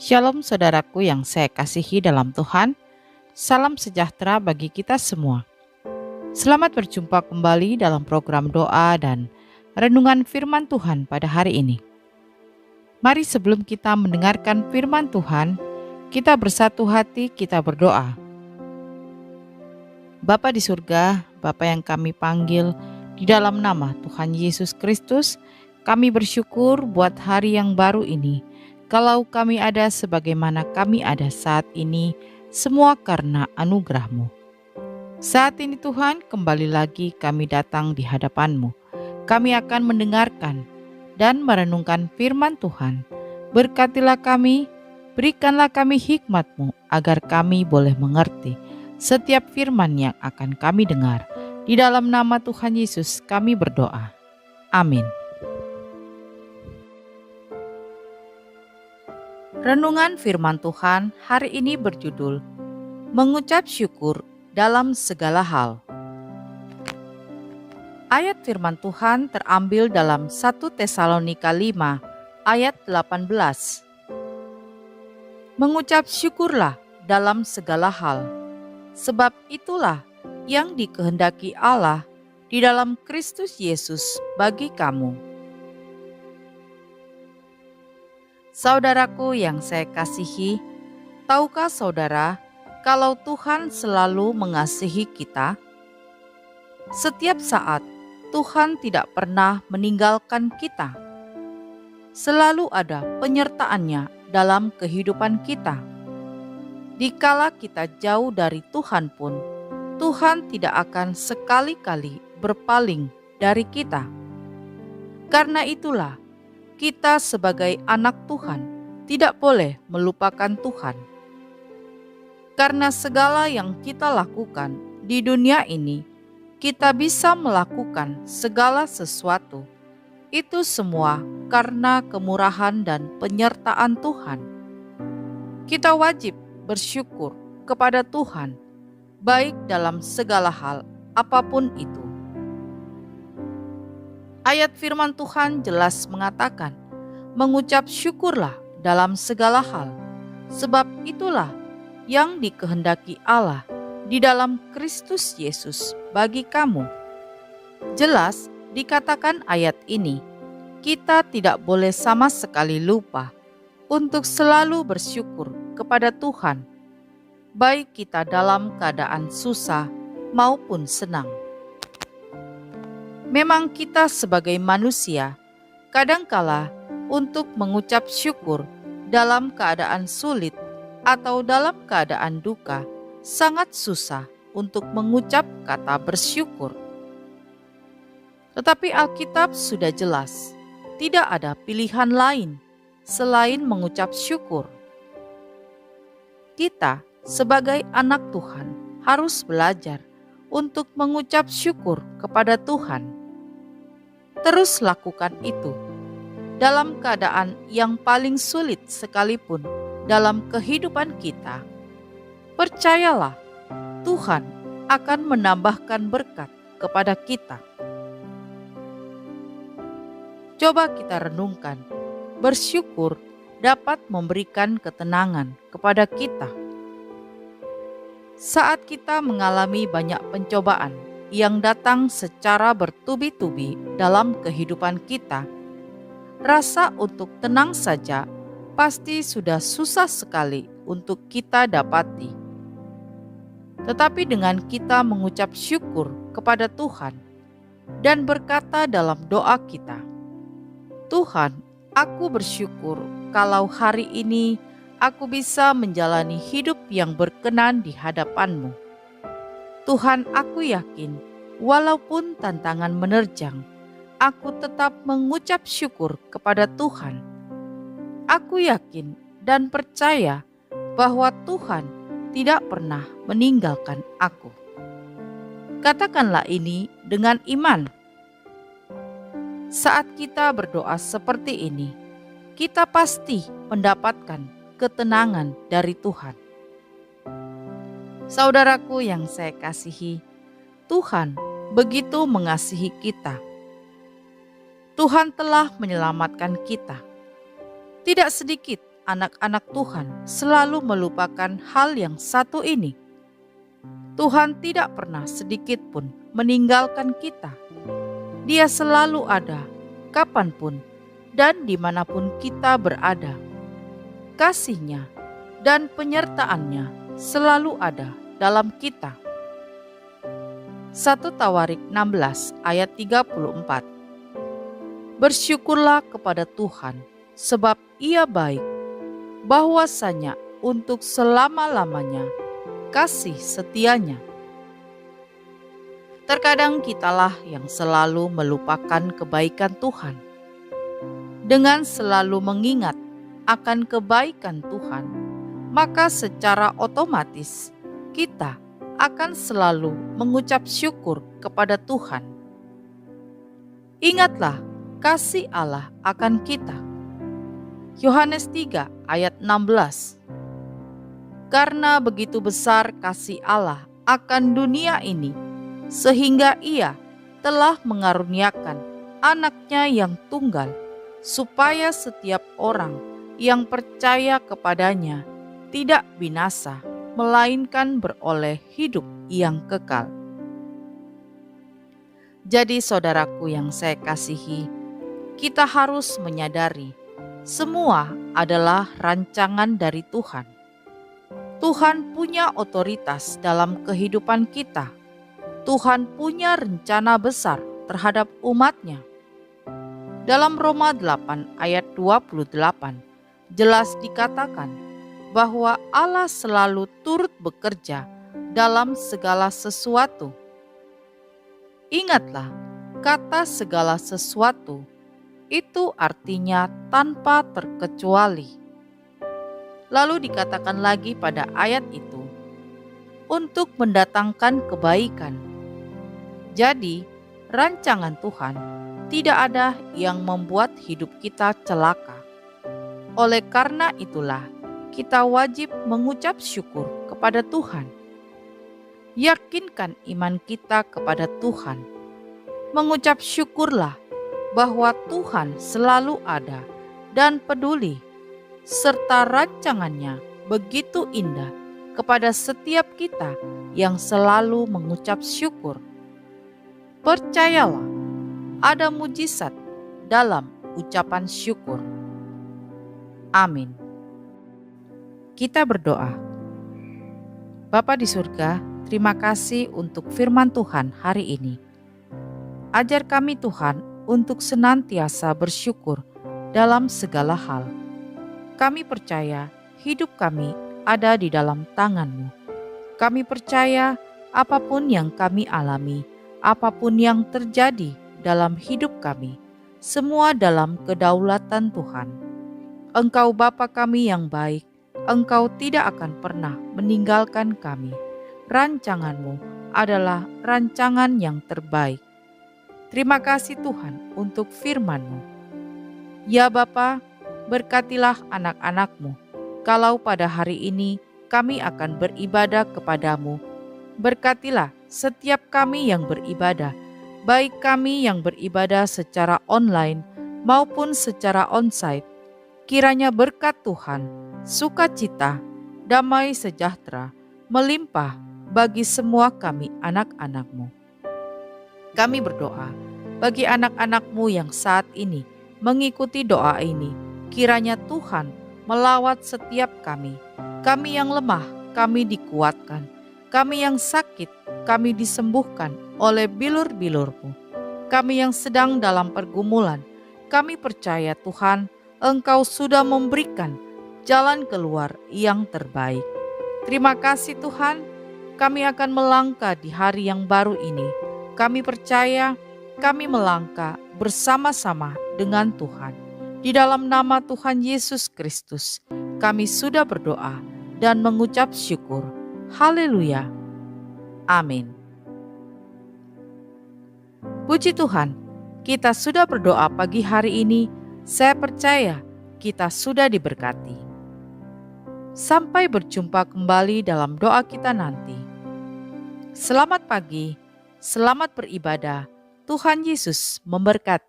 Shalom saudaraku yang saya kasihi dalam Tuhan, salam sejahtera bagi kita semua. Selamat berjumpa kembali dalam program doa dan renungan firman Tuhan pada hari ini. Mari sebelum kita mendengarkan firman Tuhan, kita bersatu hati, kita berdoa. Bapa di surga, Bapa yang kami panggil di dalam nama Tuhan Yesus Kristus, kami bersyukur buat hari yang baru ini. Kalau kami ada sebagaimana kami ada saat ini, semua karena anugerah-Mu. Saat ini Tuhan, kembali lagi kami datang di hadapan-Mu. Kami akan mendengarkan dan merenungkan firman Tuhan. Berkatilah kami, berikanlah kami hikmat-Mu agar kami boleh mengerti setiap firman yang akan kami dengar. Di dalam nama Tuhan Yesus kami berdoa. Amin. Renungan firman Tuhan hari ini berjudul Mengucap Syukur dalam Segala Hal. Ayat firman Tuhan terambil dalam 1 Tesalonika 5 ayat 18. Mengucap syukurlah dalam segala hal, sebab itulah yang dikehendaki Allah di dalam Kristus Yesus bagi kamu. Saudaraku yang saya kasihi, tahukah saudara kalau Tuhan selalu mengasihi kita? Setiap saat Tuhan tidak pernah meninggalkan kita. Selalu ada penyertaan-Nya dalam kehidupan kita. Dikala kita jauh dari Tuhan pun, Tuhan tidak akan sekali-kali berpaling dari kita. Karena itulah, kita sebagai anak Tuhan tidak boleh melupakan Tuhan. Karena segala yang kita lakukan di dunia ini, kita bisa melakukan segala sesuatu. Itu semua karena kemurahan dan penyertaan Tuhan. Kita wajib bersyukur kepada Tuhan, baik dalam segala hal apapun itu. Ayat firman Tuhan jelas mengatakan, mengucap syukurlah dalam segala hal, sebab itulah yang dikehendaki Allah di dalam Kristus Yesus bagi kamu. Jelas dikatakan ayat ini, kita tidak boleh sama sekali lupa untuk selalu bersyukur kepada Tuhan, baik kita dalam keadaan susah maupun senang. Memang kita sebagai manusia, kadangkala untuk mengucap syukur dalam keadaan sulit atau dalam keadaan duka, sangat susah untuk mengucap kata bersyukur. Tetapi Alkitab sudah jelas, tidak ada pilihan lain selain mengucap syukur. Kita sebagai anak Tuhan harus belajar untuk mengucap syukur kepada Tuhan. Terus lakukan itu dalam keadaan yang paling sulit sekalipun dalam kehidupan kita. Percayalah, Tuhan akan menambahkan berkat kepada kita. Coba kita renungkan, bersyukur dapat memberikan ketenangan kepada kita. Saat kita mengalami banyak pencobaan yang datang secara bertubi-tubi dalam kehidupan kita, rasa untuk tenang saja pasti sudah susah sekali untuk kita dapati. Tetapi dengan kita mengucap syukur kepada Tuhan dan berkata dalam doa kita, Tuhan, aku bersyukur kalau hari ini aku bisa menjalani hidup yang berkenan di hadapan-Mu. Tuhan, aku yakin, walaupun tantangan menerjang, aku tetap mengucap syukur kepada Tuhan. Aku yakin dan percaya bahwa Tuhan tidak pernah meninggalkan aku. Katakanlah ini dengan iman. Saat kita berdoa seperti ini, kita pasti mendapatkan ketenangan dari Tuhan. Saudaraku yang saya kasihi, Tuhan begitu mengasihi kita. Tuhan telah menyelamatkan kita. Tidak sedikit anak-anak Tuhan selalu melupakan hal yang satu ini. Tuhan tidak pernah sedikit pun meninggalkan kita. Dia selalu ada, kapanpun dan dimanapun kita berada. Kasih-Nya dan penyertaan-Nya selalu ada dalam kita. 1 Tawarik 16 ayat 34. Bersyukurlah kepada Tuhan, sebab Ia baik, bahwasanya untuk selama-lamanya kasih setia-Nya. Terkadang kitalah yang selalu melupakan kebaikan Tuhan. Dengan selalu mengingat akan kebaikan Tuhan, maka secara otomatis kita akan selalu mengucap syukur kepada Tuhan. Ingatlah kasih Allah akan kita. Yohanes 3 ayat 16. Karena begitu besar kasih Allah akan dunia ini, sehingga Ia telah mengaruniakan Anak-Nya yang tunggal, supaya setiap orang yang percaya kepadanya tidak binasa, melainkan beroleh hidup yang kekal. Jadi saudaraku yang saya kasihi, kita harus menyadari semua adalah rancangan dari Tuhan. Tuhan punya otoritas dalam kehidupan kita. Tuhan punya rencana besar terhadap umat-Nya. Dalam Roma 8 ayat 28 jelas dikatakan bahwa Allah selalu turut bekerja dalam segala sesuatu. Ingatlah, kata segala sesuatu itu artinya tanpa terkecuali. Lalu dikatakan lagi pada ayat itu, untuk mendatangkan kebaikan. Jadi, rancangan Tuhan tidak ada yang membuat hidup kita celaka. Oleh karena itulah, kita wajib mengucap syukur kepada Tuhan. Yakinkan iman kita kepada Tuhan. Mengucap syukurlah bahwa Tuhan selalu ada dan peduli, serta rancangan-Nya begitu indah kepada setiap kita yang selalu mengucap syukur. Percayalah, ada mujizat dalam ucapan syukur. Amin. Kita berdoa. Bapa di surga, terima kasih untuk firman Tuhan hari ini. Ajar kami Tuhan untuk senantiasa bersyukur dalam segala hal. Kami percaya hidup kami ada di dalam tangan-Mu. Kami percaya apapun yang kami alami, apapun yang terjadi dalam hidup kami, semua dalam kedaulatan Tuhan. Engkau Bapa kami yang baik, Engkau tidak akan pernah meninggalkan kami. Rancangan-Mu adalah rancangan yang terbaik. Terima kasih Tuhan untuk firman-Mu. Ya Bapa, berkatilah anak-anak-Mu. Kalau pada hari ini kami akan beribadah kepadamu, berkatilah setiap kami yang beribadah, baik kami yang beribadah secara online maupun secara onsite. Kiranya berkat Tuhan, sukacita, damai sejahtera, melimpah bagi semua kami anak-anak-Mu. Kami berdoa bagi anak-anak-Mu yang saat ini mengikuti doa ini. Kiranya Tuhan melawat setiap kami. Kami yang lemah, kami dikuatkan. Kami yang sakit, kami disembuhkan oleh bilur-bilur-Mu. Kami yang sedang dalam pergumulan, kami percaya Tuhan, Engkau sudah memberikan jalan keluar yang terbaik. Terima kasih Tuhan, kami akan melangkah di hari yang baru ini. Kami percaya, kami melangkah bersama-sama dengan Tuhan. Di dalam nama Tuhan Yesus Kristus, kami sudah berdoa dan mengucap syukur. Haleluya. Amin. Puji Tuhan, kita sudah berdoa pagi hari ini. Saya percaya kita sudah diberkati. Sampai berjumpa kembali dalam doa kita nanti. Selamat pagi, selamat beribadah. Tuhan Yesus memberkati.